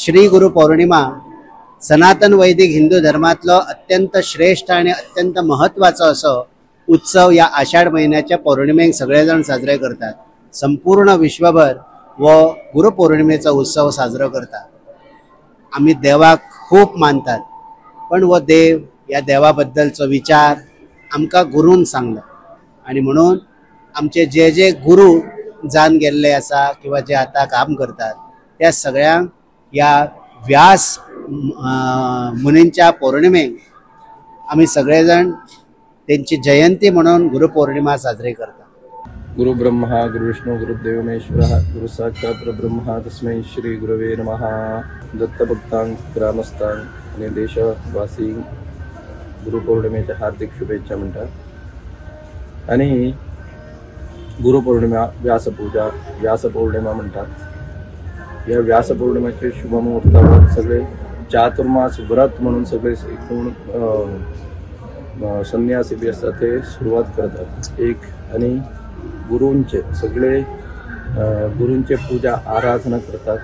श्री गुरु पौर्णिमा सनातन वैदिक हिंदू धर्मातलो अत्यंत श्रेष्ठ आणि अत्यंत महत्वाचो असो उत्सव या आषाढ महिन्याच्या पौर्णिमेक सगळेजण साजरे करतात। संपूर्ण विश्वभर वो गुरु पौर्णिमेचा उत्सव साजरो करतात। आम्ही देवाक खूप मानतात, पण वो देव या देवाबद्दलचो विचार आमका गुरून सांगलो आणि म्हणून आमचे जे जे गुरु जान गेल्ले आसा किंवा जे आता काम करतात त्या सगळ्यांक या व्यास मुनींच्या पौर्णिमेक आम्ही सगळेजण त्यांची जयंती म्हणून गुरुपौर्णिमा साजरी करतात। गुरु ब्रह्मा गुरु विष्णू गुरुदेव महेश्वरः गुरु साक्षात परब्रह्म तस्मै श्री गुरवे नमः। दत्तभक्तांक ग्रामस्थांक आणि देशवासी गुरुपौर्णिमेच्या हार्दिक शुभेच्छा म्हणतात। आणि गुरुपौर्णिमा व्यासपौर्णिमा म्हणतात। या व्यासपौर्णिमेचे शुभमुहूर्तावर सगळे चातुर्मास व्रत म्हणून सगळे एकूण संन्यासी बी असतात ते सुरुवात करतात एक आणि गुरूंचे सगळे गुरूंचे पूजा आराधना करतात।